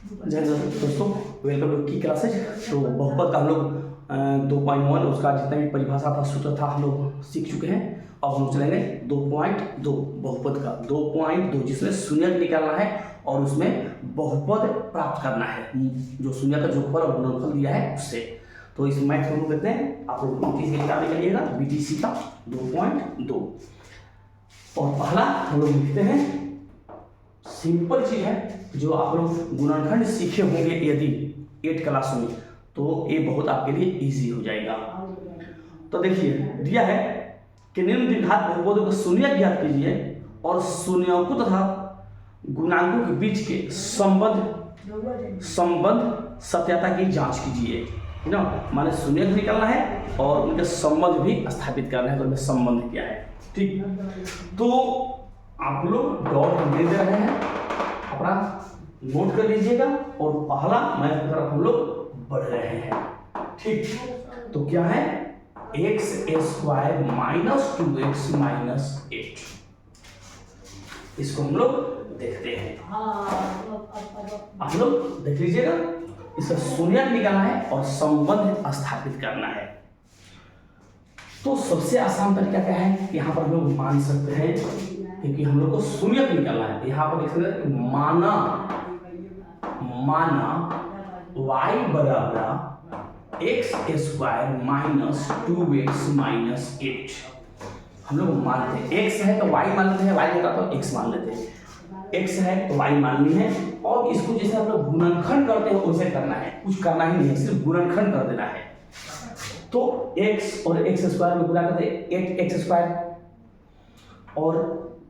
जय हिंद दोस्तों, welcome to की क्लासेज। तो बहुपद का हम लोग 2.1 उसका जितना भी परिभाषा था, सूत्र था, हम लोग सीख चुके हैं। अब हम चलेंगे 2.2 बहुपद का 2.2, जिसमें शून्यक निकालना है और उसमें बहुपद प्राप्त करना है, जो शून्य का जोगफल और गुणनफल दिया है उससे। तो इस मैथ को हम लोग करते हैं, आप लोग BTC निकालने के लिए BTC का 2.2। और पहला हम लोग लिखते हैं, सिंपल चीज है, जो आप लोग गुणनखंड सीखे होंगे यदि 8 क्लास में, तो ये बहुत आपके लिए इजी हो जाएगा। तो देखिए दिया है कि निम्न द्विघात बहुपदों का शून्यक ज्ञात कीजिए और शून्यकों तथा गुणांकों के बीच के संबंध सत्यता की जांच कीजिए, है ना। माने शून्यक निकालना है और उनके संबंध भी स्थापित करना है, तो उनमें संबंध क्या है, ठीक। तो आप लोग डॉट दे रहे हैं, अपना नोट कर लीजिएगा और पहला मैथ की तरफ हम लोग बढ़ रहे हैं, ठीक। तो क्या है, x² माइनस 2x माइनस 8, इसको हम लोग देखते हैं। आप लोग देख लीजिएगा, इसका शून्यक निकालना है और संबंध स्थापित करना है। तो सबसे आसान तरीका क्या है, यहाँ पर हम लोग मान सकते हैं, क्योंकि हम लोग को शून्यक निकालना है। यहाँ पर लिख सकते हैं माना y बराबर x² माइनस 2x माइनस 8। हम लोग मानते हैं x है तो y मान लेते हैं, y होता तो x मान लेते हैं, x है तो y माननी है। और इसको जैसे हम लोग गुणनखंड करते हैं वैसे करना है, कुछ करना ही नहीं है, सिर्फ गुणनखंड कर देना है। तो x और x² में गुणा करते हैं 8x² और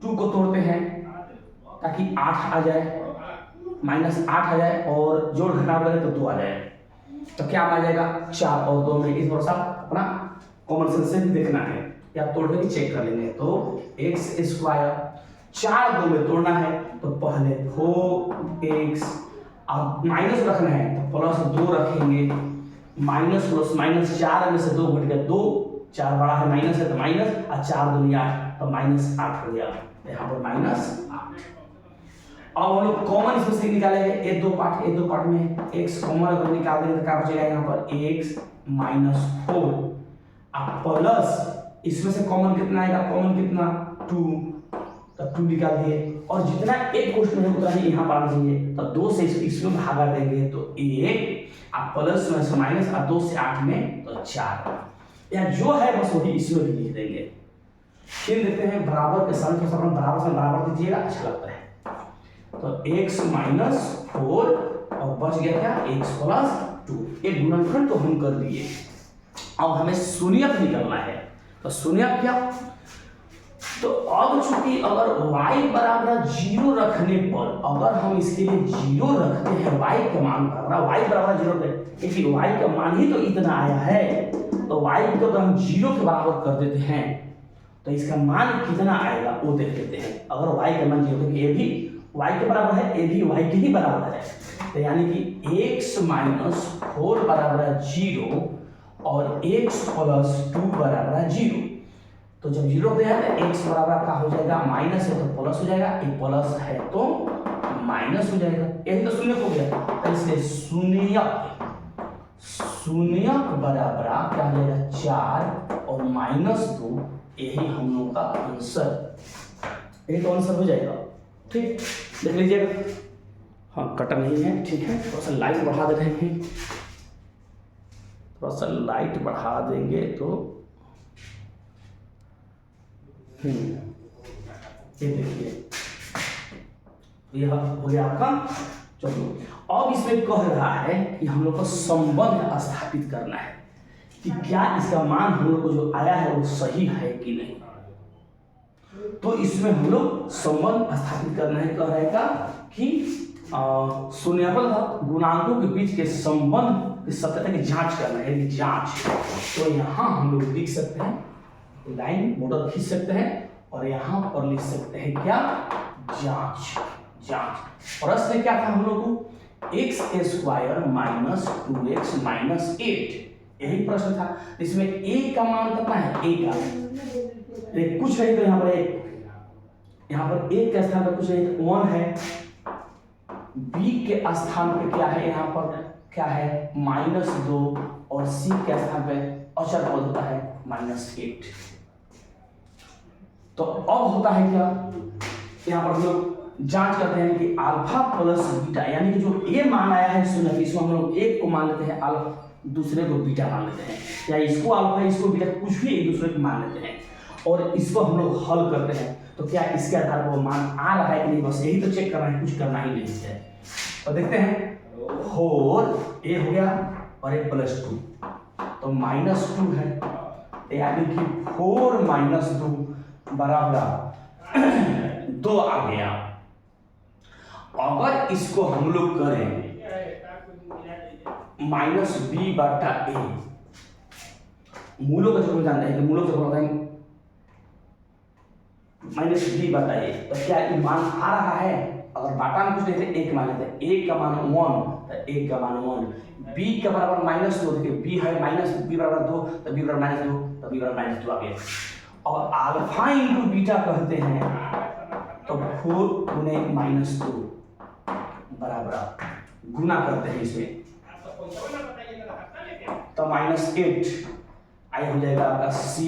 2 को तोड़ते हैं ताकि 8 आ जाए, -8 आ जाए और जोड़ घटाव करें तो 2 आ जाए। तो क्या आ जाएगा, 4 और 2 में। इस थोड़ा अपना कॉमन सेंस से भी देखना है, या तोड़ के भी चेक कर लेंगे। तो x² 4 2 में तोड़ना है, तो पहले 4x, अब माइनस रखना है तो +2 रखेंगे, माइनस प्लस माइनस 4 में से 2 घट गया 2, 4 बड़ा है माइनस है तो माइनस, और 4 दूनी 8 तो -8 हो गया, यहाँ पर -8। अब हम लोग कॉमन इसमें से निकालेंगे, ये दो पार्ट में x कॉमन अगर निकाल देंगे तो क्या बचेगा, यहाँ पर x - 4 अब प्लस इसमें से कॉमन कितना आएगा, कॉमन कितना 2, तो 2 निकाल दिए और जितना एक क्वेश्चन है उतना ही यहाँ पर देंगे। तो 2 से इसमें भागा देंगे तो 1, अब प्लस में से माइनस, और 2 से 8 में तो 4, या जो है बस वही इसमें भी लिख देंगे। फिर देखते हैं बराबर के साथ बराबर से बराबर दीजिएगा, अच्छा लगता है। तो x - 4 और बच गया क्या, x + 2। एक गुणनखंड तो हम कर दिए, अब हमें शून्यक निकालना है। तो शून्यक क्या, तो अब चूंकि अगर y बराबर 0 रखने पर, अगर हम इसके लिए 0 रखते हैं, y का मान y बराबर 0 पे, क्योंकि y का मान ही तो इतना आया है, तो y को तो हम 0 के बराबर कर देते हैं, तो इसका मान कितना आएगा वो देख लेते हैं। अगर y का मान 0, ये भी y के बराबर है, ये भी y के ही बराबर है, तो यानी कि x - 4 बराबर 0 और x + 2 बराबर 0। तो जब 0 हो गया तो x बराबर आपका हो जाएगा, माइनस है तो प्लस हो जाएगा, एक प्लस है तो माइनस हो जाएगा, यही तो शून्यक हो गया। तो इसलिए शून्यक बराबर क्या हो जाएगा, 4 और -2, यही हम लोग का आंसर, यही तो आंसर हो जाएगा, ठीक। देख लीजिएगा, हाँ कटा नहीं है, ठीक है। थोड़ा सा लाइट बढ़ा दे रहे हैं, थोड़ा सा लाइट बढ़ा देंगे तो ये देखिए यह हो गया आपका। चलो अब इसमें कह रहा है कि हम लोग को संबंध स्थापित करना है कि क्या इसका मान हम लोग को जो आया है वो सही है कि नहीं। तो इसमें हम लोग संबंध स्थापित करना है, कह रहेगा कि शून्यफल गुणांकों के बीच के संबंध की सत्यता की जांच करना है, जांच। तो यहाँ हम लोग लिख सकते हैं, लाइन बॉर्डर खींच सकते हैं और यहाँ पर लिख सकते हैं क्या, जांच। प्रश्न क्या था हम लोग को, x² माइनस 2x माइनस 8, यही प्रश्न था। इसमें a का मान कितना है, a का कुछ नहीं, तो यहाँ पर एक, यहाँ पर एक के स्थान पर कुछ नहीं, 1 है बी के स्थान पे क्या है, यहाँ पर क्या है -2 और सी के स्थान पे अचर पद होता है -8। तो अब होता है क्या, यहाँ पर हम लोग जांच करते हैं कि अल्फा प्लस बीटा, यानी कि जो ए मान आया है 0, इसको हम लोग एक को मान लेते हैं अल्फा, दूसरे को बीटा मान लेते हैं, या इसको अल्फा इसको बीटा कुछ भी एक दूसरे को मान लेते हैं और इसको हम लोग हल करते हैं। तो क्या इसके आधार पर मान आ रहा है कि नहीं, बस यही तो चेक करना है, कुछ करना ही नहीं है। तो देखते हैं 4 ए हो गया और एक +2 तो -2 है, यानी कि 4 - 2 बराबर 2 आ गया। अगर इसको हम लोग करें -b/a, मूलों का जो जानते हैं कि मूलों का होता है -b/a, तो क्या ये मान आ रहा है? अगर बाटा में कुछ देते 1 मान लेते हैं, a का मान 1 तो a का मान 1, b के बराबर -2, देखिए b है -b बराबर 2 तो b बराबर -2 तो b बराबर -2 आ गया। और अल्फा इंटू बीटा कहते हैं तो 4 गुने -2 बराबर गुना करते हैं इसमें तो -8 आई हो जाएगा आपका c/a।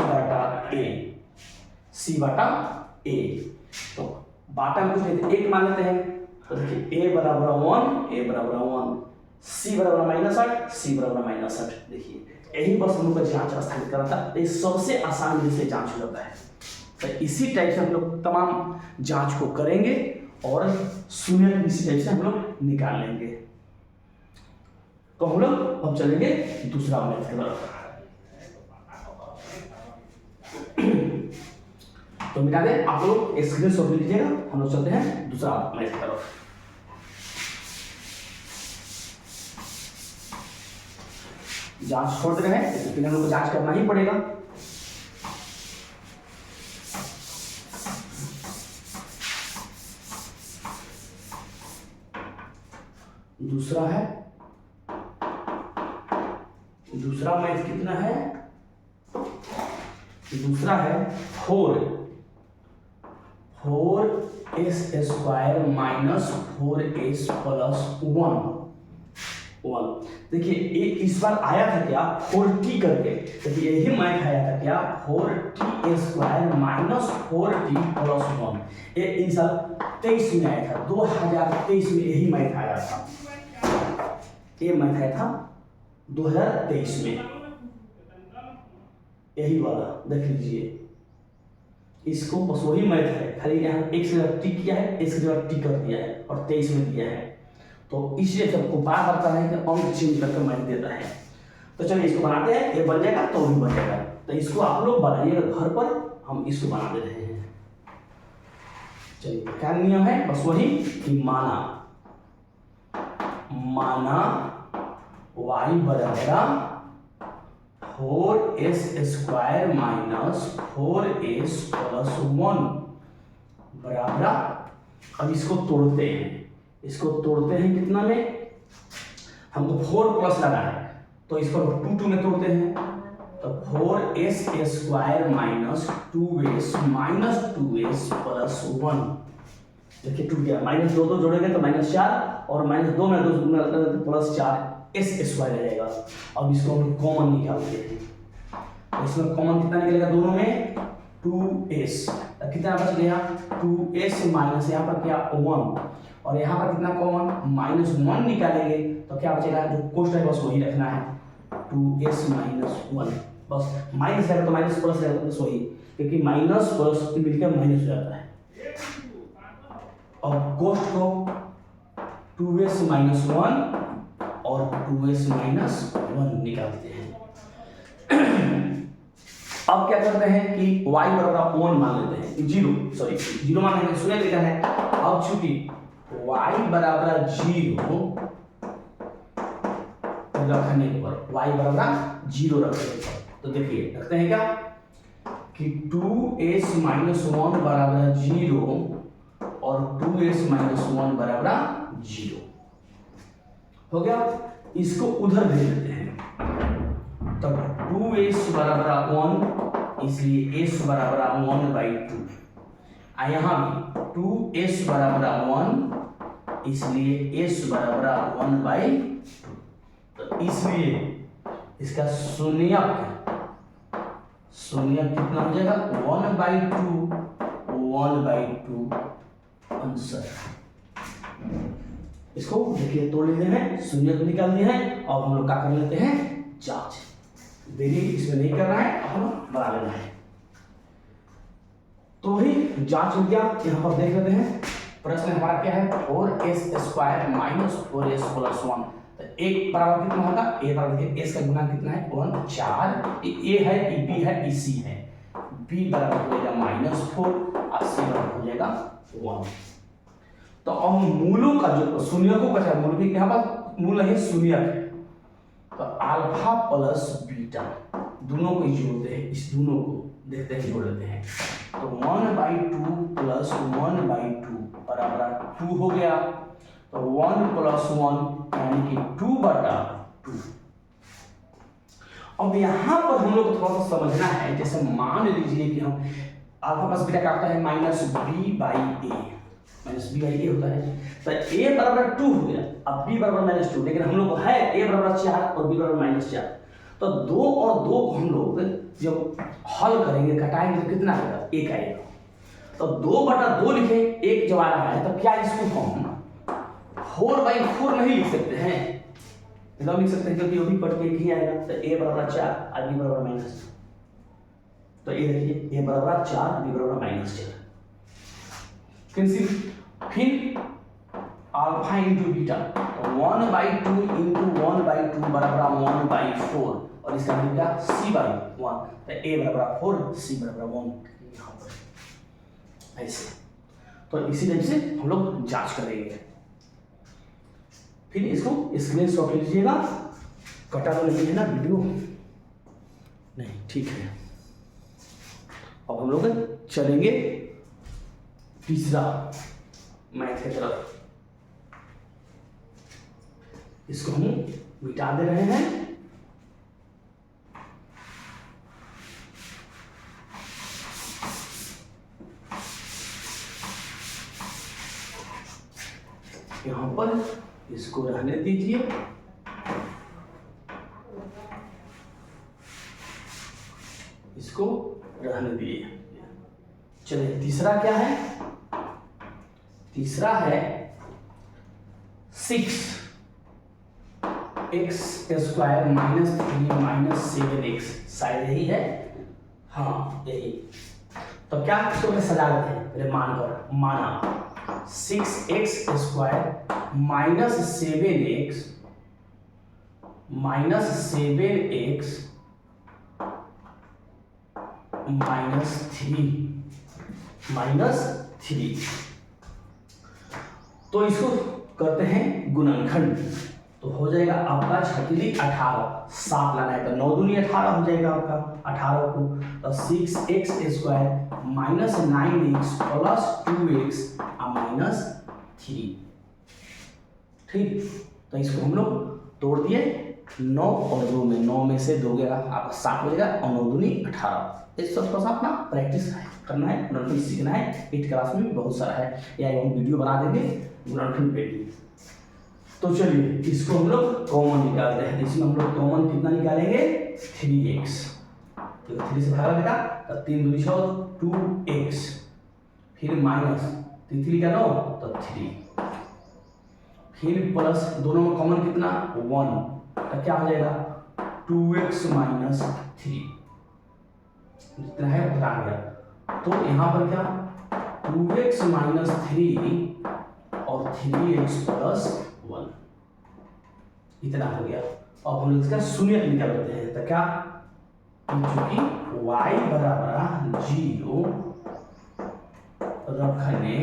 तो बाटा में कुछ नहीं 1 मान लेते हैं तो देखिए a बराबर 1 c बराबर -8 c बराबर -8। देखिए यही बस हम लोग का जांच स्थापित करना था, ये सबसे आसान विधि से जांच हो जाता है। तो इसी टाइप से हम लोग तमाम जांच को करेंगे और शून्य इसी टाइप से हम लोग निकाल लेंगे। तो हम लोग अब चलेंगे दूसरा मेथड की तरफ। तो मिटा दें, आप लोग स्क्रीनशॉट ले लीजिएगा, हम लोग चलते हैं दूसरा मेथड की तरफ। जांच छोड़ दे रहे हैं, लेकिन हम लोग को जांच करना ही पड़ेगा। दूसरा मैथ कितना है? दूसरा है 4s² - 4s + 1। देखिए इस बार आया था क्या 4t करके, देखिए यही मैथ आया था क्या 4t² - 4t + 1। ये इस साल 23 में आया था, 2023 में यही मैथ आया था, ये मैथ आया था 2023 में, यही वाला देख लीजिए। इसको बस वही मैथ है, खाली यहाँ एक से टिक किया है, एक से टिक कर दिया है और 23 में दिया है। तो इसलिए सबको बार बार करना है कि अंक चेंज करके मैथ देता है। तो चलिए इसको बनाते हैं, ये बन जाएगा तो भी बन जाएगा। तो इसको आप लोग बनाइएगा घर पर, हम इसको बना दे रहे हैं। चलिए क्या नियम है, बस वही कि माना y बराबर 4s² - 4s + 1 बराबर। अब इसको तोड़ते हैं, कितना में? हमको 4 प्लस लगा है तो इसको 2 में तोड़ते हैं, तो 4s² - 2s + 1। देखिए टूट गया, -2 जोड़ेंगे तो -4 और -2 में 2 + 4 s² आ जाएगा। अब इसको हम कॉमन निकालते हैं, तो इसमें कॉमन कितना निकलेगा दोनों में 2s, कितना बच गया 2s माइनस यहाँ पर क्या 1 और यहाँ पर कितना कॉमन -1 निकालेंगे तो क्या बचेगा, जो कोष्टक है बस वही रखना है 2s - 1। बस माइनस रहेगा तो माइनस, प्लस रहेगा तो वही, क्योंकि माइनस प्लस मिलकर माइनस हो जाता है। और कोष्ट को 2s - 1 और 2s - 1 निकालते हैं। अब क्या करते हैं कि y बराबर 1 मान लेते हैं, 0 मान लेंगे, सुने लिखा है। अब चूंकि y बराबर 0 रखने पर, y बराबर 0 रखने पर, तो देखिए रखते हैं क्या कि 2s - 1 बराबर 0 और 2s - 1 बराबर 0 हो गया। इसको उधर भेज देते हैं, तो 2s बराबर 1, इसलिए s बराबर 1/2। यहाँ भी 2s बराबर 1 इसलिए s बराबर 1/2। तो इसलिए इसका शून्यक कितना हो जाएगा 1/2 आंसर। इसको देखिए तोड़ लेते हैं, शून्य को निकाल दिया है और हम लोग क्या कर लेते हैं जांच। देरी इसमें नहीं करना है, हम बना लेना है। तो ही जांच हो गया। यहाँ पर देख लेते हैं प्रश्न हमारा क्या है 4s² - 4s + 1। तो एक बराबर कितना होगा a बराबर s का गुना कितना है 1 4, a है b है c है, b बराबर हो जाएगा -4 और c बराबर हो जाएगा 1। तो अब मूलों का जो शून्यकों का मूल भी यहाँ पर मूल है शून्यक है, तो अल्फा प्लस बीटा दोनों को जोड़ते हैं, इस दोनों को देखते हैं जोड़ लेते हैं। तो 1/2 + 1/2 बराबर 2 हो गया। तो 1 + 1 यानी कि 2/2। अब यहाँ पर हम लोग को थोड़ा सा समझना है, जैसे मान लीजिए कि हम अल्फा प्लस बीटा का होता है -b/a होता है। तो a बराबर 2 हो गया, अब b बराबर -2, लेकिन हम लोग को है a बराबर 4 और b बराबर -4। तो 2 और 2 को हम लोग जब हल करेंगे घटाएंगे तो कितना आएगा 1 आएगा। तो 2/2 लिखे, 1 जब आ रहा है तो क्या इसको हम 4/4 नहीं लिख सकते हैं, मतलब लिख सकते हैं क्योंकि वो भी कट के 1 ही आएगा। तो a बराबर 4 और b बराबर -4। तो ये देखिए a बराबर 4 b बराबर -4। फिर अल्फा इंटू बीटा, तो 1/2 इंटू 1/2 बराबर 1/4 और इसका बीटा c/1। तो a बराबर 4 c बराबर 1 यहाँ पर ऐसे। तो इसी टाइप से हम लोग जांच करेंगे। फिर इसको स्क्रीनशॉट लीजिएगा, कटा तो नहीं है ना वीडियो, नहीं ठीक है। अब हम लोग चलेंगे तीसरा मैथ की तरफ। इसको हम मिटा दे रहे हैं। यहां पर इसको रहने दीजिए। इसको रहने दिए। चलिए तीसरा क्या है, तीसरा है 6x² - 3 - 7x, शायद यही है, हाँ यही। तो क्या इसको मैं सजा लेते हैं, पहले माना 6x² - 7x - 7x -3 तो इसको करते हैं गुणनखंड। तो हो जाएगा आपका 6 × 18, 7 लाना है तो 9 दूनी 18 हो जाएगा आपका 18 को। तो 6x² - 9x + 2x -3, ठीक। तो इसको हम लोग तोड़ दिए, 9 और 2 में, 9 में से 2 गया आपका 7 हो जाएगा और 9 दूनी 18। इस सब थोड़ा सा अपना प्रैक्टिस करना है, गुणनखंड सीखना है। 8th क्लास में भी बहुत सारा है, या हम वीडियो बना देंगे गुणनखंड पे भी। तो चलिए इसको हम लोग कॉमन निकालते हैं। इसमें हम लोग कॉमन कितना निकालेंगे 3x, तो 3 से भागा बेटा, तो 3 दूनी 6 2x, फिर माइनस 3 का 9 तो 3, फिर प्लस दोनों में कॉमन कितना 1, तो क्या हो जाएगा 2x - 3 जितना है उतना आ गया। तो यहाँ पर क्या 2x - 3 और 3x + 1 इतना हो गया। अब हम इसका शून्य निकाल लेते हैं। तो क्या, क्योंकि y बराबर 0 रखने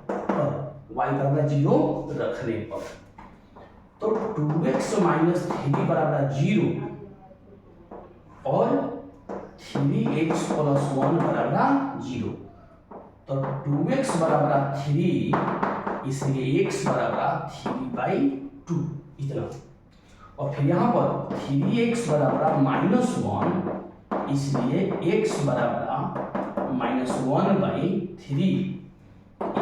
पर, y बराबर 0 रखने पर, तो 2x - 3 बराबर 0 और 3x + 1 बराबर 0। तो 2x बराबर 3, इसलिए x बराबर 3/2 इतना। और फिर यहाँ पर 3x बराबर -1, इसलिए x बराबर -1/3,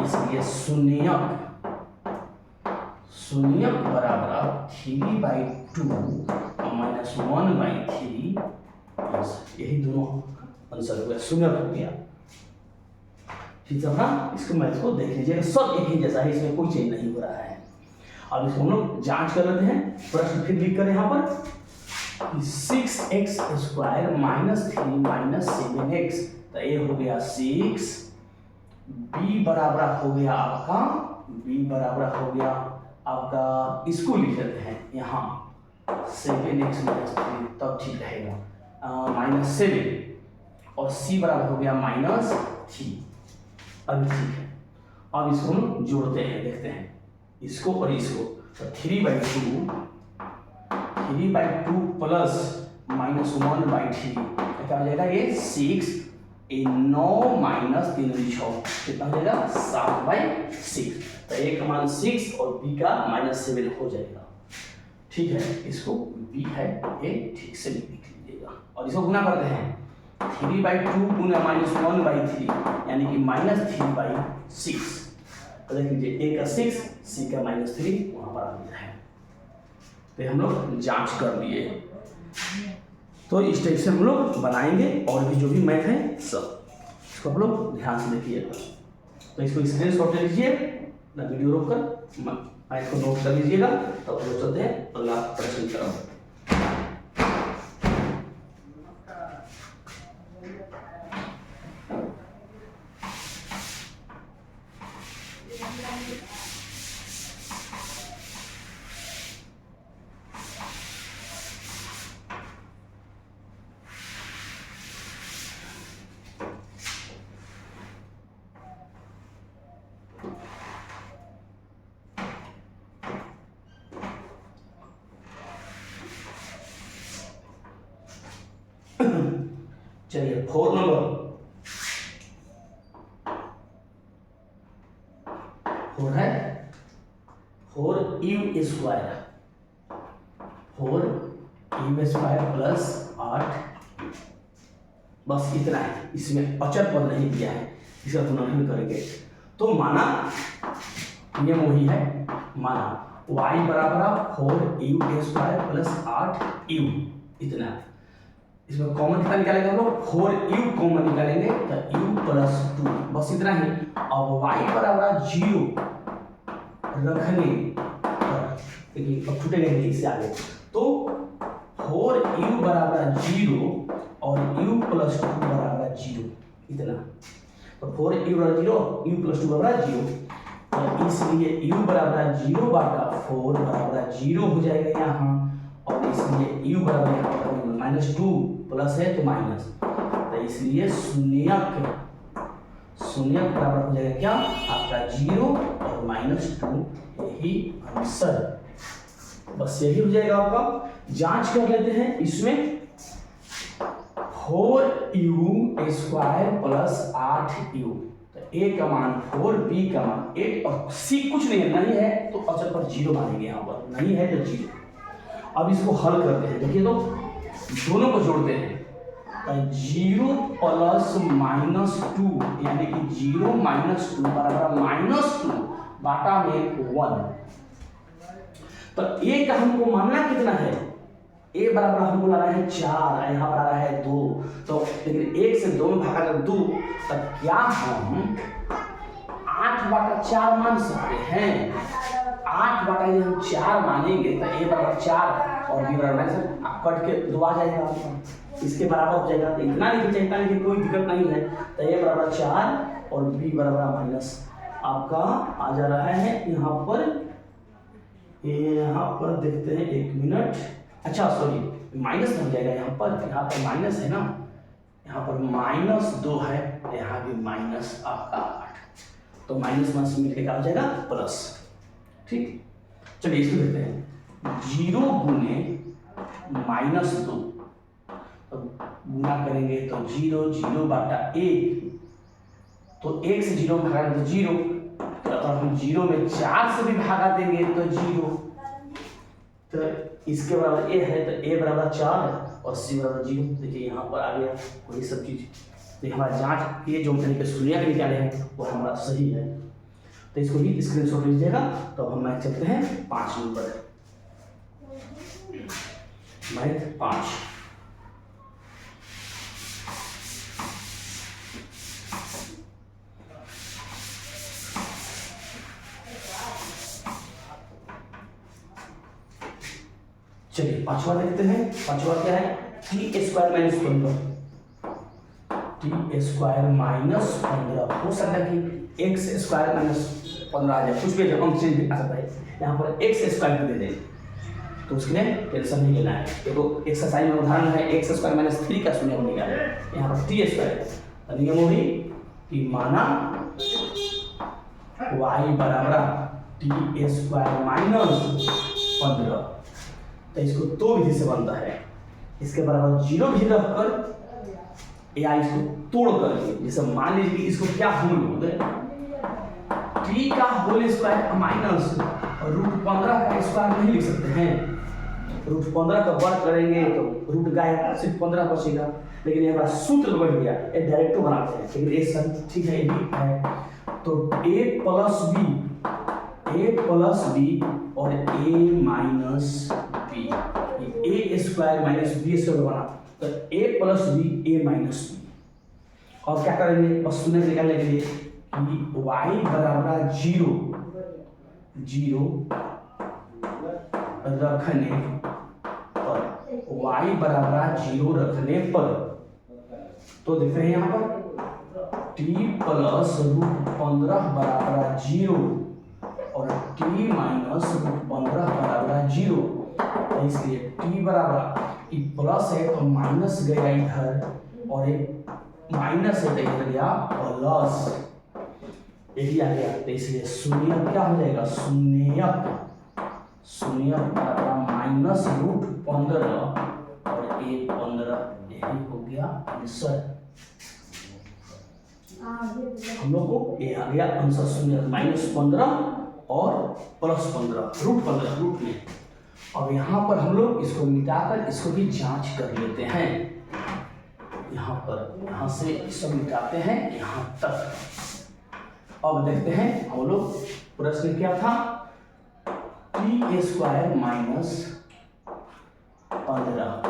इसलिए शून्यक शून्य बराबर 3/2 माइनस 1/3, यही दोनों आंसर हो गया, शून्य हो गया। ठीक है ना, इसको मैथ को देख लीजिएगा, सब एक ही जैसा है, इसमें कोई चेंज नहीं हो रहा है। अब इसको हम लोग जांच कर लेते हैं, प्रश्न फिर लिख कर यहाँ पर 6x² माइनस 3 माइनस 7x, तो ये हो गया 6, b बराबर हो गया आपका इसको लिख लेते हैं यहाँ 7x माइनस 3, तब ठीक रहेगा, माइनस 7 और c बराबर हो गया माइनस 3। अब ठीक है, अब इसको हम जोड़ते हैं, देखते हैं इसको और इसको, तो 3/2 प्लस माइनस 1/3 क्या हो जाएगा, ये 6, 9 माइनस 3 6 कितना हो जाएगा 7/6, तो a का मान 6 और b का -7 हो जाएगा। ठीक है, इसको b है ये ठीक से लिख लीजिएगा और इसको गुना करते हैं 3/2 गुना -1/3 यानी कि -3/6, तो देख लीजिए a का 6 c का -3 वहां पर आ गया है। तो हम लोग जांच कर लिए, तो इस टाइप से हम लोग बनाएंगे और भी जो भी मैथ है सब, इसको हम लोग ध्यान से देखिएगा। तो इसको स्क्रीनशॉट ले लीजिए, ना वीडियो रोक कर मैथ को नोट कर लीजिएगा। तो हम लोग चलते हैं अगला प्रश्न की तरफ। चलिए 4 नंबर 4 है 4u² प्लस 8, बस इतना है, इसमें अचर पद नहीं दिया है, इसका तुलना नहीं करेंगे। तो माना नियम वही है, माना y बराबर 4u² प्लस 8u, इतना इसमें कॉमन कितना निकालेंगे हम लोग, 4u कॉमन निकालेंगे तो u प्लस 2, बस इतना ही। अब y बराबर 0 रखने पर देखिए अब छूटेगा नहीं इससे आगे, तो 4u बराबर 0 और u प्लस 2 बराबर 0, इतना। तो 4u बराबर 0, u प्लस 2 बराबर 0, तो इसलिए u बराबर 0 बटा 4 बराबर 0 हो जाएगा यहाँ, और इसलिए u बराबर यहाँ पर -2 प्लस है तो माइनस, तो इसलिए शून्यक बराबर हो जाएगा क्या आपका 0 और -2, यही आंसर, बस यही हो जाएगा आपका। जांच कर लेते हैं इसमें 4u² प्लस 8u, तो a का मान 4, b का मान 8 और c कुछ नहीं है तो अचर पर 0 मानेंगे, यहाँ पर नहीं है तो 0। अब इसको हल करते हैं, देखिए तो दोनों को जोड़ते हैं, तो 0 प्लस -2 यानी कि 0 -2 बराबर -2 बाटा में 1, तो a का हमको मानना कितना है, a बराबर हमको ला रहा है 4, यहाँ पर आ रहा है 2, तो लेकिन 1 से 2 में भागा कर 2, तो क्या हम 8/4 मान सकते हैं, 8/4 हम 4 मानेंगे तो a बराबर 4 और b बराबर कट के 2 आ जाएगा आपका, इसके बराबर हो जाएगा, तो इतना नहीं चिंता नहीं, कोई दिक्कत नहीं है। तो a बराबर 4 और b बराबर माइनस आपका आ जा रहा है यहाँ पर देखते हैं 1 मिनट, अच्छा सॉरी माइनस हो जाएगा यहाँ पर माइनस है ना, यहाँ पर -2 है, यहाँ भी माइनस आपका 8, तो माइनस मिलकर क्या हो जाएगा प्लस। ठीक, चलिए इसको देखते हैं 0 गुने -2, तो गुना करेंगे तो 0 बटा 1, तो 1 से 0 भागा तो 0, तो अगर हम 0 में 4 से भी भागा देंगे तो 0, तो इसके बराबर a है, तो a बराबर 4 और c बराबर 0, देखिए यहाँ पर आ गया वही सब चीज। देखिए हमारा जांच ये जो मैंने शून्य निकाले हैं वो हमारा सही है। तो इसको भी स्क्रीनशॉट लीजिएगा। तो अब हम मैथ चलते हैं 5 नंबर, मैथ 5। चलिए पांचवा देखते हैं। पांचवा क्या है, T square minus 15, T square minus 15। हो सकता है कि एक्स स्क्वायर माइनस 15 आ जाए, कुछ भी अंक चेंज आ सकता है। यहाँ पर एक्स स्क्वायर दे दें तो उसके लिए टेंशन नहीं लेना है। देखो एक्सरसाइज में उदाहरण है एक्स स्क्वायर माइनस 3 का शून्य होने का है, यहाँ पर टी स्क्वायर। नियम होगी कि माना y बराबर टी स्क्वायर माइनस 15, तो इसको दो विधि से बनता है। इसके बराबर 0 भी रखकर या इसको तोड़ करके, जैसे मान लीजिए कि इसको क्या होल बोल दे, टी का होल स्क्वायर माइनस √15 का स्क्वायर नहीं लिख सकते हैं। √15 का वर्ग करेंगे तो रूट गायब, सिर्फ 15 बचेगा। लेकिन ये हमारा सूत्र बढ़ गया, ये डायरेक्ट बनाते हैं, लेकिन ये सब ठीक है, ये भी है। तो a प्लस बी और a minus B, A square minus B square बना, तो a plus B a minus B. और क्या करेंगे, बस शून्य निकालने के लिए कि y बराबर 0 रखने पर, y बराबर 0 रखने पर, तो देखते हैं यहाँ पर t प्लस √15 बराबर 0 और t माइनस √15 बराबर 0। तो इसलिए t बराबर, ये प्लस है तो माइनस गया इधर, और एक माइनस है तो इधर गया प्लस, यही आ गया। तो इसलिए शून्य क्या हो जाएगा, शून्य बराबर माइनस √15 और a 15, यही हो गया आंसर। हम लोग को ये आ गया आंसर शून्य, -15 और +15, √15 रूट में। अब यहाँ पर हम लोग इसको मिटाकर इसको भी जांच कर लेते हैं। यहाँ से इसको मिटाते हैं यहाँ तक। अब देखते हैं हम लोग प्रश्न क्या था, टी स्क्वायर माइनस 15,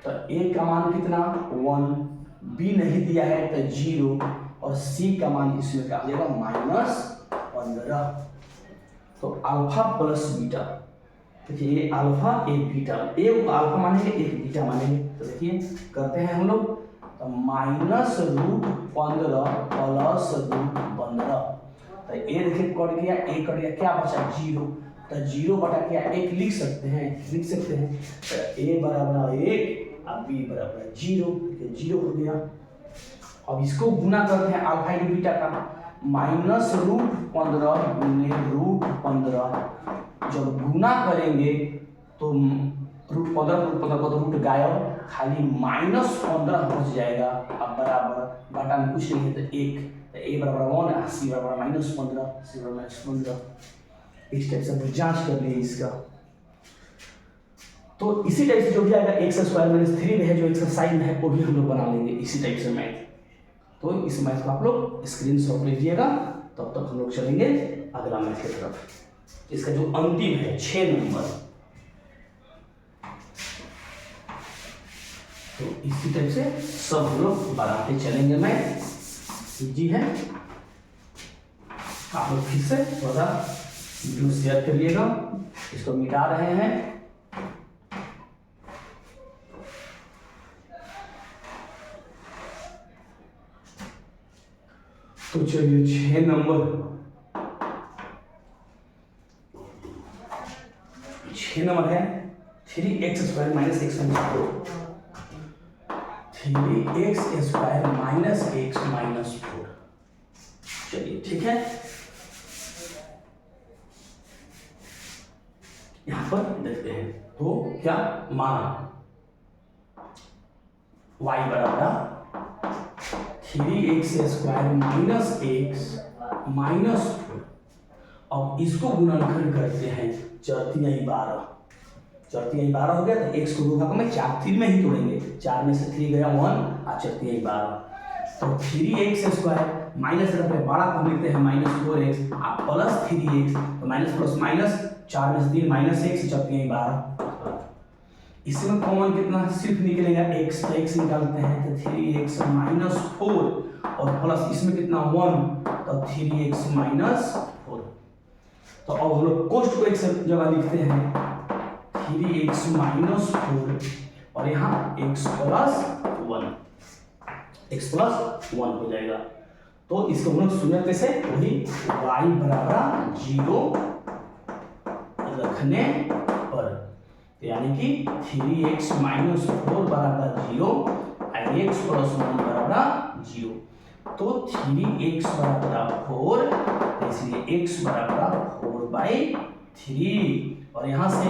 तो ए का मान कितना 1, बी नहीं दिया है तो 0, और सी का मान इसमें क्या हो जाएगा -15। तो अल्फा प्लस बीटा, देखिए ये अल्फा एक बीटा, एक अल्फा मानेंगे एक बीटा मानेंगे। तो देखिए करते हैं हम लोग, तो -√15 प्लस √15, तो ए देखिए कट गया, ए कट गया, क्या बचा 0, तो 0 बटा क्या 1 लिख सकते हैं। तो ए बराबर 1 और बी बराबर 0, देखिए 0 हो गया। अब इसको गुना करते हैं अल्फा इंटू बीटा का, -√15 गुने √15, जब गुना करेंगे तो √15 को तो रूट गायब, खाली -15 बच जाएगा। अब बराबर घटा में कुछ नहीं है तो 1, तो a बराबर 1 और c बराबर -15, c बराबर -15। इस टाइप से हम जांच कर लिए इसका। तो इसी टाइप से जो भी आएगा एक्स स्क्वायर माइनस 3 में है जो एक्सरसाइज में है, वो भी हम लोग बना लेंगे इसी टाइप से मैथ। तो इस मैथ को आप लोग स्क्रीनशॉट लीजिएगा, तब तक हम लोग चलेंगे अगला मैथ की तरफ। इसका जो अंतिम है 6 नंबर, तो इसी टाइप से सब हम लोग बनाते चलेंगे। मैथ इजी है, आप लोग फिर से थोड़ा वीडियो शेयर करिएगा। इसको मिटा रहे हैं, तो चलिए 6 नंबर, 6 नंबर है 3x square minus x minus 4, 3x square minus x minus 4। चलिए ठीक है, यहां पर देखते हैं। तो क्या माना y बराबर 3x square minus x minus 4। अब इसको गुणनखंड करते हैं, 4 3 12, 4 3 12 हो गया। तो x को 2 भाग में 4 3 में ही तोड़ेंगे, 4 में से 3 गया 1 और 4 3 12, तो 3x स्क्वायर माइनस से पहले बड़ा को लिखते हैं -4x आप प्लस 3x, तो माइनस प्लस माइनस 4 में से 3 माइनस 1 से 12। इसमें कॉमन कितना सिर्फ निकलेगा x, तो x निकालते हैं तो 3x - 4 और प्लस इसमें कितना 1, तो 3x - 4। तो अब हम लोग कोष्ट को एक जगह लिखते हैं 3x - 4 और यहाँ x + 1, x + 1 हो जाएगा। तो इसको हम लोग शून्य कैसे, वही y बराबर 0 रखने पर, यानी कि 3x - 4 बराबर 0 और x + 1 बराबर 0। तो 3x बराबर 4, इसलिए x बराबर 4/3 और यहाँ से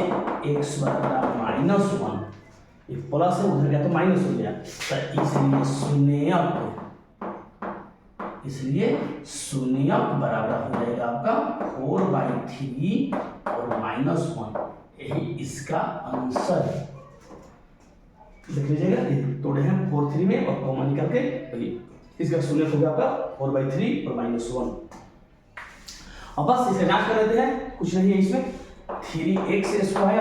x बराबर -1, ये प्लस है उधर गया तो माइनस हो गया, तो इसलिए शून्यक बराबर हो जाएगा आपका 4/3 और -1, यही इसका आंसर है। देख लीजिएगा, तोड़े हैं 4 3 में और कॉमन निकाल के इसका शून्य हो गया आपका 4/3 और -1। अब बस इसे जांच कर लेते हैं, कुछ नहीं है इसमें। 3x² - x - 4,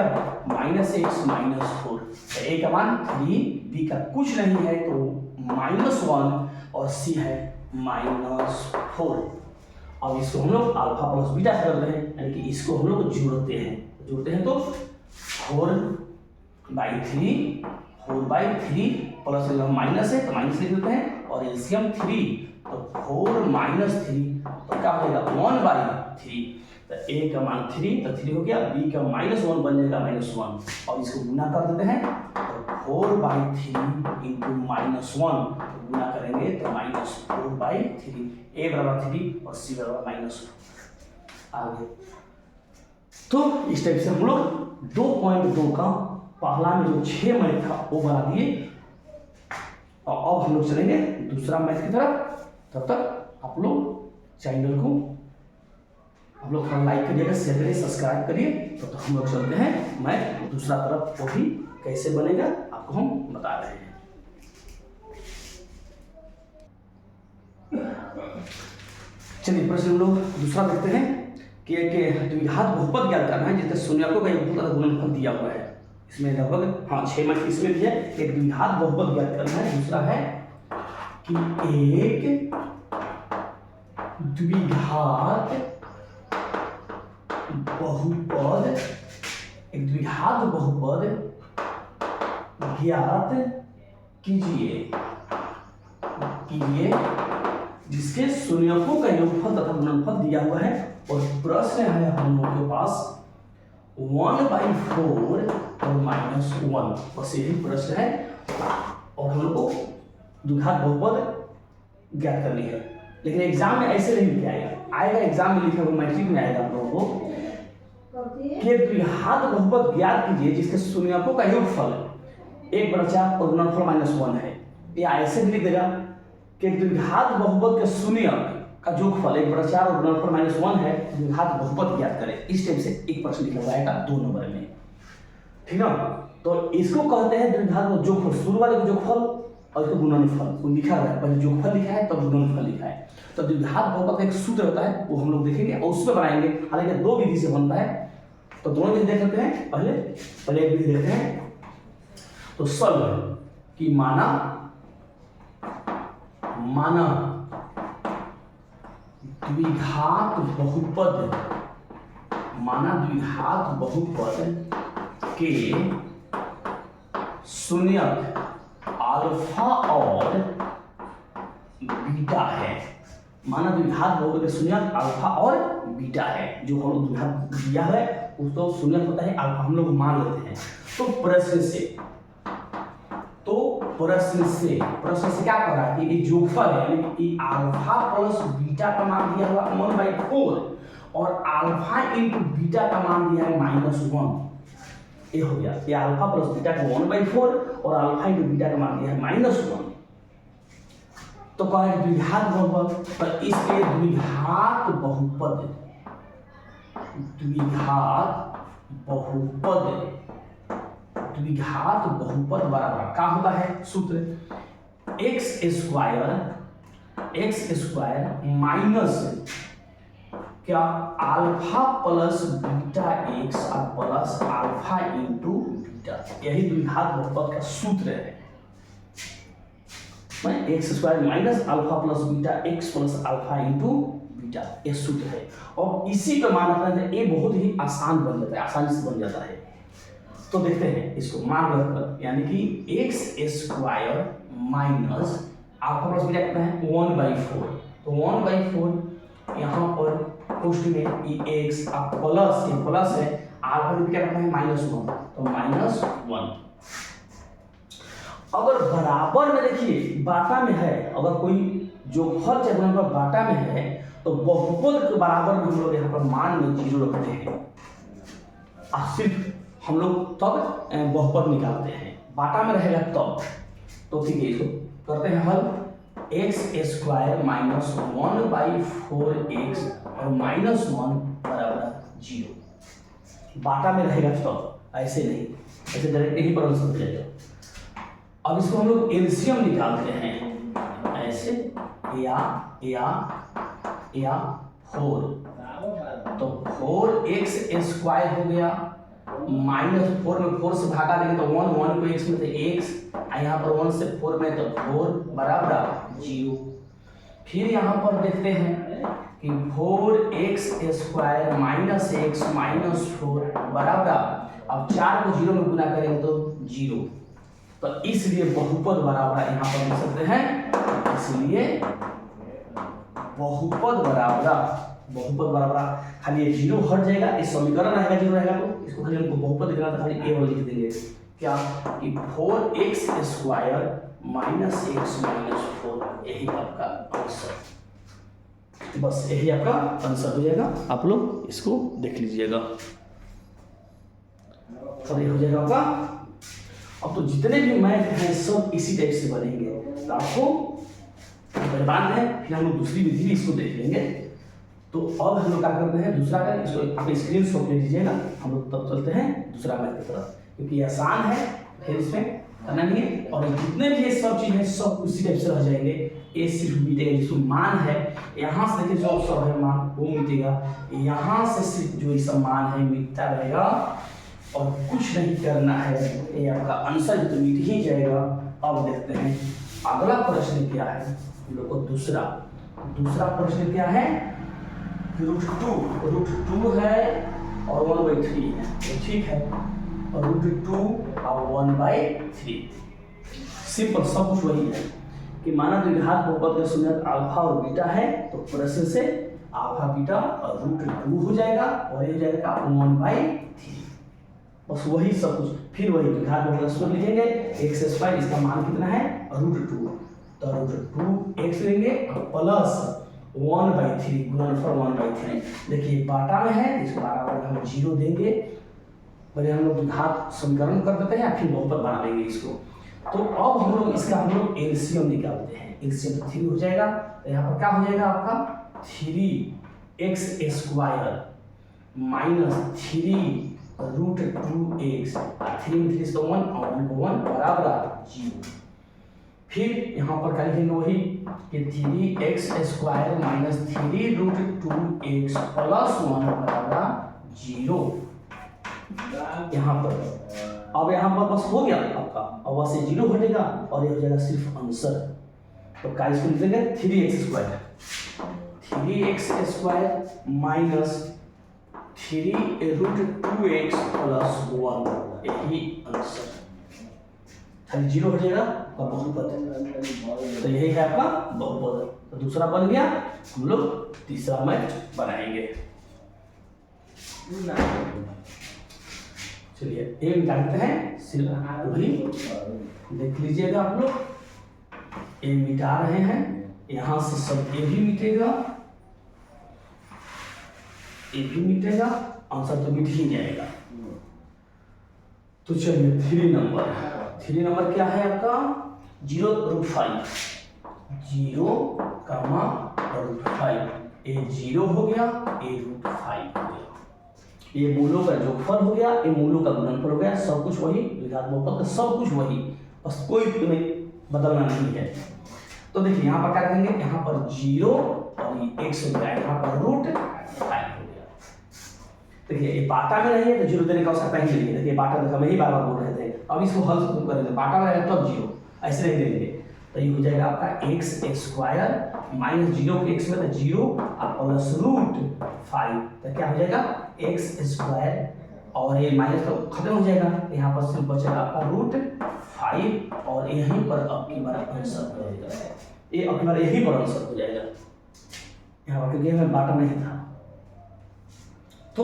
a का मान 3, b का कुछ नहीं है तो -1 और c है -4। अब इसको हम लोग अल्फा प्लस बीटा से करते हैं, यानी कि इसको हम लोग जोड़ते हैं तो 4/3 प्लस माइनस है तो माइनस लिख देते हैं और एलसीएम 3, तो 4 - 3 तो क्या हो जाएगा 1/3, तो a का मान 3 तो 3 हो गया, b का -1 बन जाएगा -1 और इसको गुना कर देते हैं तो 4/3 × -1 गुना करेंगे तो -4/3, a बराबर 3 और c बराबर -1 आ गया। तो इस टाइप से हम लोग 2.2 का पहला में जो 6 मैथ था वो बना दिए और अब हम लोग चलेंगे दूसरा मैथ की तरफ। तब तक आप लोग चैनल को आप लोग थोड़ा लाइक करिएगा, शेयर करिए, सब्सक्राइब करिए। तो हम लोग चलते हैं मैथ दूसरा तरफ, वो भी कैसे बनेगा आपको हम बता रहे हैं। चलिए प्रश्न हम लोग दूसरा देखते हैं कि एक द्विघात बहुपद ज्ञात करना है जिसके शून्यकों का बहुपद गुणनफल दिया हुआ है। इसमें लगभग 6 मैथ इसमें भी है। एक द्विघात बहुपद ज्ञात करना है, दूसरा है कि एक द्विघात बहुपद ज्ञात कीजिए जिसके शून्यकों का योगफल तथा गुणनफल दिया हुआ है और प्रश्न है हम लोगों के पास 1/4 और -1, बस यही प्रश्न है और हम लोग को द्विघात बहुपद ज्ञात करनी है। लेकिन एग्जाम में ऐसे नहीं लिखा आएगा एग्जाम में लिखा हुआ मैट्रिक में आएगा आप लोगों को कि द्विघात बहुपद ज्ञात कीजिए जिसके शून्यकों का योगफल 1/4 और गुणनफल -1 है, या ऐसे भी लिख देगा कि द्विघात बहुपद के शून्यक का योगफल 1/4 और गुणनफल -1 है, द्विघात बहुपद ज्ञात करें। इस टाइप से एक प्रश्न लिखा हुआ है 2 नंबर में, ठीक ना। तो इसको कहते हैं द्विघात का योगफल, शुरू वाले का योगफल और इसको गुणनफल वो लिखा हुआ है, पहले योगफल लिखा है तब गुणनफल लिखा है। तो द्विघात बहुपद का एक सूत्र होता है वो हम लोग देखेंगे और उस पर बनाएंगे, हालांकि 2 विधि से बनता है, तो दोनों विधि देख लेते हैं। पहले एक विधि देखते हैं, तो सॉल्व कि माना द्विघात बहुपद के शून्यक अल्फा और बीटा है। माना द्विघात बहुपद के शून्यक अल्फा और बीटा है, जो हम लोग द्विघात दिया है उसको शून्यक होता है अल्फा, हम लोग मान लेते हैं। तो प्रश्न से क्या कर रहा है कि ये योगफल है, यानी कि अल्फा प्लस बीटा का मान दिया हुआ 1/4 और अल्फा इंटू बीटा का मान दिया है -1। ये हो गया, ये अल्फा प्लस बीटा का 1/4 और अल्फा इंटू बीटा का मान दिया है -1। तो कहा है द्विघात बहुपद, पर इसके द्विघात बहुपद बराबर क्या होता है सूत्र, x² एक्स स्क्वायर माइनस क्या अल्फा प्लस बीटा एक्स और प्लस अल्फा इंटू बीटा, यही द्विघात बहुपद का सूत्र है। X square minus alpha plus beta x plus alpha into beta, ये सूत्र है। और इसी पर मान रखना है, ये बहुत ही आसान बन जाता है, आसानी से बन जाता है। तो देखते हैं इसको मान रखकर, यानी कि x square minus alpha plus beta कितना है 1/4, तो 1/4 यहाँ पर पोस्ट में ई एक्स अब प्लस, ये प्लस है, अल्फा बीटा कितना है -1, तो -1। अगर बराबर में देखिए बाटा में है, अगर कोई जो हर जगह पर बाटा में है तो बहुपद के बराबर में हम लोग यहाँ पर मान में 0 रखते हैं, और सिर्फ हम लोग तब बहुपद निकालते हैं, बाटा में रहेगा तब। तो ठीक है, इसको करते हैं हल। एक्स स्क्वायर माइनस 1/4x और -1 बराबर 0, बाटा में रहेगा तब, ऐसे नहीं, ऐसे डायरेक्ट यही पर आंसर जाएगा। अब इसको हम लोग एलसीएम निकालते हैं, ऐसे या 4, तो 4x स्क्वायर हो गया -4 में 4 से भागा देंगे तो 1 को x में तो x, यहाँ पर 1 से 4 में तो 4 बराबर 0। फिर यहाँ पर देखते हैं कि 4x square minus x minus 4 बराबर, अब 4 को 0 में गुना करेंगे तो 0, तो इसलिए बहुपद बराबर यहाँ पर लिख सकते हैं, इसलिए बहुपद बराबर खाली ये 0 हट जाएगा, इस समीकरण रहेगा 0 रहेगा, तो इसको खाली हमको बहुपद लिखना था, खाली a वाला लिख देंगे क्या कि 4x square minus x minus 4, यही आपका आंसर, बस यही आपका आंसर हो जाएगा। आप लोग इसको देख लीजिएगा, तो ये हो जाएगा आपका। अब तो जितने भी मैथ हैं सब इसी टाइप से बनेंगे, तो आपको बर्बाद है, फिर हम लोग दूसरी विधि भी इसको देख लेंगे। तो अब हम लोग क्या करते हैं, दूसरा का इसको अपने स्क्रीन शॉट ले लीजिएगा, हम लोग तब चलते हैं दूसरा मैथ की तरफ, क्योंकि ये आसान है, फिर इसमें करना नहीं है, और जितने भी ये सब चीज़ है सब उसी टाइप से रह जाएंगे। ये सिर्फ मिटेगा, जिसको मान है यहाँ से देखिए जो सब है मान वो मिटेगा, यहाँ से सिर्फ जो ये सब मान है मिटता रहेगा, और कुछ नहीं करना है, ये आपका आंसर तो मिट ही जाएगा। अब देखते हैं अगला प्रश्न क्या है हम लोग को, दूसरा प्रश्न क्या है, √2 है और 1/3 है, तो ठीक है, और √2 और 1/3 सिंपल, सब कुछ वही है कि माना द्विघात बहुपद का शून्यक अल्फा और बीटा है, तो प्रश्न से अल्फा बीटा और √2 हो जाएगा, और ये हो जाएगा 1/3, बस वही सब कुछ। फिर वही द्विघात बहुपद का सूत्र लिखेंगे, एक्स स्क्वायर, इसका मान कितना है √2, तो √2x लेंगे प्लस 1/3 गुणनफल 1/3। देखिए बाटा में है, इसको बराबर हम 0 देंगे, पहले हम लोग द्विघात समीकरण कर देते हैं, फिर बहुपद बना लेंगे इसको। तो अब हम लोग इसका एलसीएम निकालते हैं, एलसीएम 3 हो जाएगा, तो यहाँ पर क्या हो जाएगा आपका 3x स्क्वायर माइनस 3√2x, 3 में 3 तो 1 और 1 को 1 बराबर 0। फिर यहाँ पर क्या लिखेंगे वही कि 3x square minus 3√2x plus 1 बराबर 0। यहाँ पर अब यहाँ पर बस हो गया आपका, अब वहाँ से 0 हटेगा और ये हो जाएगा सिर्फ आंसर। तो क्या इसको लिखेंगे 3x square minus 3√2x plus 1, यही आंसर, खाली 0 हो जाएगा और बहुपद, तो यही है आपका बहुपद। तो दूसरा बन गया, हम लोग तीसरा मैथ बनाएंगे। चलिए ए मिटाते हैं, सिर्फ वही देख लीजिएगा आप लोग, ए मिटा रहे हैं, यहाँ से सब ए भी मिटेगा, आंसर तो मिट ही जाएगा। तो चलिए 3 नंबर क्या है आपका 0√5, 0,5, ये 0 हो गया, ये √5 हो गया, ये मूलों का जोगफल हो गया, ये मूलों का गुणनफल हो गया, सब कुछ वही, द्विघात बहुपद का सब कुछ वही, बस कोई तुम्हें बदलना नहीं है। तो देखिए यहाँ पर क्या रखेंगे, यहाँ पर 0 और ये x हो गया, यहाँ पर √5 हो गया। देखिए ये बाटा में नहीं है तो 0 देने का आवश्यकता ही नहीं है। देखिए बाटा देखा मैं ही बार बार बोल रहे थे, अब इसको हल करेंगे, बाटा में रहेगा तब 0, ऐसे नहीं देंगे। तो ये हो जाएगा आपका x² माइनस 0 के x में तो 0 और प्लस √5, तो क्या हो जाएगा x² और ये माइनस तो खत्म हो जाएगा, यहाँ पर सिर्फ बचेगा आपका √5 और यहीं पर अब की बार आंसर हो जाएगा, ये अब की बार यहीं पर आंसर हो जाएगा यहाँ पर, क्योंकि हमें बाटा नहीं था। तो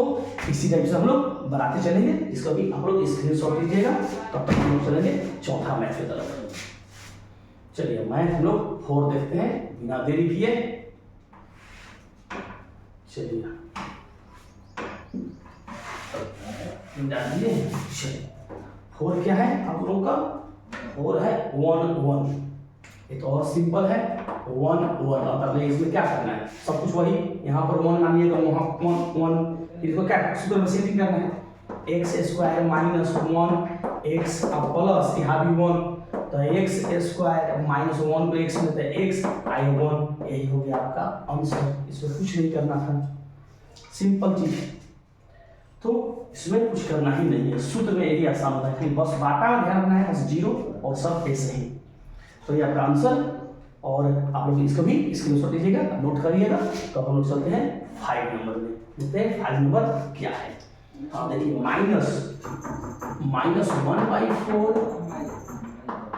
इसी टाइप से हम लोग बनाते चलेंगे, इसका भी आप लोग स्क्रीनशॉट लीजिएगा। तब तक हम लोग चलेंगे चौथा मैथ की तरफ। चलिए मैथ हम लोग 4 देखते हैं बिना देरी किए। चलिए डालिए। चलिए 4 क्या है आप लोगों का, 4 है 1 1, ये तो और सिंपल है 1 1। अब इसमें क्या करना है, सब कुछ वही, यहाँ पर 1 मानिए तो वहाँ 1 1, इसको क्या सूत्र में सेटिंग करना है, x² माइनस 1 x अब प्लस यहाँ भी 1, तो x² माइनस 1 को x में तो x i1, यही हो गया आपका आंसर। इसमें कुछ नहीं करना था, सिंपल चीज, तो इसमें कुछ करना ही नहीं है, सूत्र में यही आसान होता है, बस बाटा में ध्यान रखना है, बस 0 और सब ऐसे ही। तो ये आपका आंसर, और आप लोग इसको भी स्क्रीनशॉट लीजिएगा, नोट करिएगा। तो हम लोग चलते हैं 5 नंबर में, देखते हैं 5 नंबर क्या है। हाँ देखिए माइनस 1/4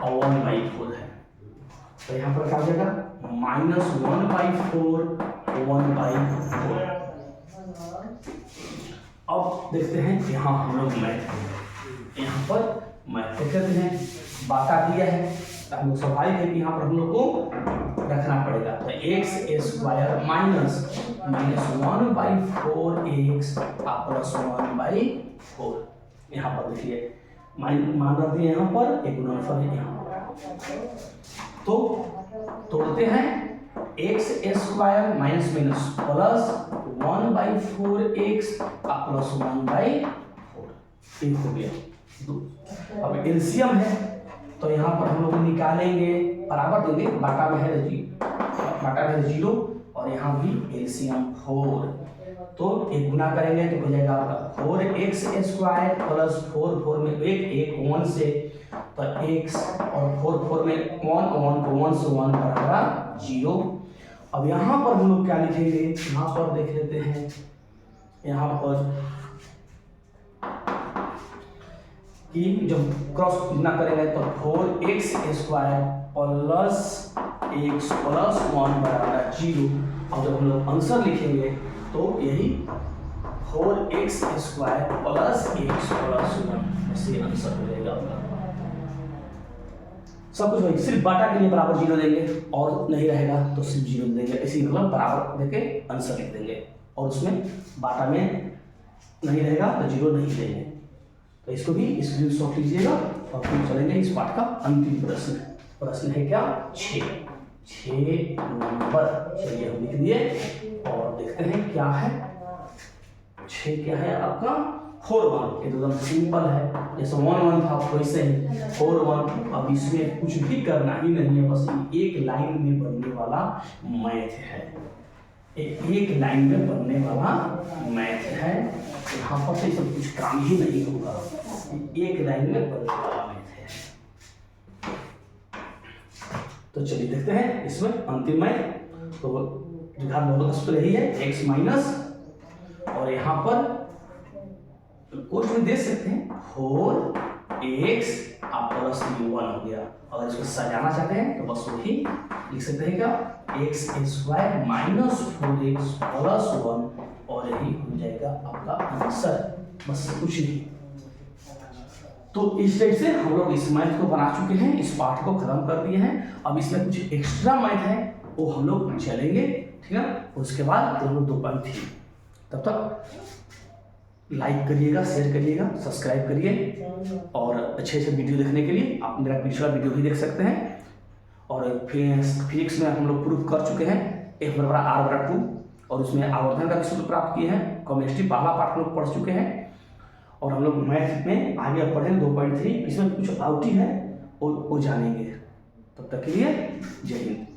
और 1/4 है, तो यहाँ पर क्या हो जाएगा -1/4 1/4। अब देखते हैं यहाँ हम लोग मैथ, यहाँ पर मैथ करते हैं, बाटा दिया है तो हम लोग स्वाभाविक है कि यहाँ पर हम लोग को रखना पड़ेगा। तो x² माइनस 1/4x प्लस 1/4, यहाँ पर देखिए मान रखते हैं, यहाँ पर एक गुणनफल है यहाँ पर, तो तोड़ते हैं x² minus plus 1/4x plus 1/4, एक हो गया 2। अब एलसीएम है तो यहाँ पर हम लोग निकालेंगे, बराबर देंगे, बाटा में है 0 और यहाँ भी एलसीएम 4, तो एक गुना करेंगे तो हो जाएगा आपका 4x² प्लस 4 में 1 1 से, तो x और 4 में 1 को 1 से 1 बराबर 0। अब यहाँ पर हम लोग क्या लिखेंगे, यहाँ पर देख लेते हैं, यहाँ पर कि जब क्रॉस गुना करेंगे तो 4x² प्लस x प्लस 1 बराबर 0, और जब हम लोग आंसर लिखेंगे तो यही 4x² प्लस x प्लस 1 ऐसे आंसर हो जाएगा आपका। सब कुछ वही, सिर्फ बाटा के लिए बराबर 0 देंगे और नहीं रहेगा तो सिर्फ 0 देंगे, इसी मतलब बराबर देके आंसर लिख देंगे, और उसमें बाटा में नहीं रहेगा तो 0 नहीं देंगे। तो इसको भी स्क्रीनशॉट लीजिएगा और फिर चलेंगे इस पाठ का अंतिम प्रश्न। प्रश्न है क्या 6 नंबर, चलिए हम लिख दिए और देखते हैं क्या है। 6 क्या है आपका 4 1, ये तो एकदम सिंपल है, जैसे 1 1 था वैसे ही 4 1। अब इसमें कुछ भी करना ही नहीं है, बस एक लाइन में बनने वाला मैथ है, एक लाइन में बनने वाला मैथ है, यहाँ पर से सब कुछ काम ही नहीं होगा, एक लाइन में बनने वाला मैथ है। तो चलिए देखते हैं इसमें अंतिम मैथ। तो ध्यान दोनों का सूत्र यही है, x माइनस, और यहाँ पर कुछ भी दे सकते हैं 4x प्लस 1 हो गया। अगर इसको सजाना चाहते हैं तो बस वही लिख सकते हैं क्या, x² माइनस 4x प्लस 1, और यही हो जाएगा आपका आंसर, बस कुछ नहीं। तो इस टाइप से हम लोग इस मैथ को बना चुके हैं, इस पाठ को खत्म कर दिए हैं। अब इसमें कुछ एक्स्ट्रा मैथ है वो हम लोग चलेंगे, ठीक है। उसके बाद हम लोग 2.3, तब तक लाइक करिएगा, शेयर करिएगा, सब्सक्राइब करिए, और अच्छे अच्छे वीडियो देखने के लिए आप मेरा पिछला वीडियो भी देख सकते हैं। और फिजिक्स में हम लोग प्रूफ कर चुके हैं F = R/2, और उसमें आवर्धन का भी सूत्र प्राप्त किए हैं। केमिस्ट्री पहला पार्ट लोग पढ़ चुके हैं, और हम लोग मैथ में आगे अब पढ़ेंगे 2.3, इसमें कुछ आउटी है वो जानेंगे। तब तक के लिए जय हिंद।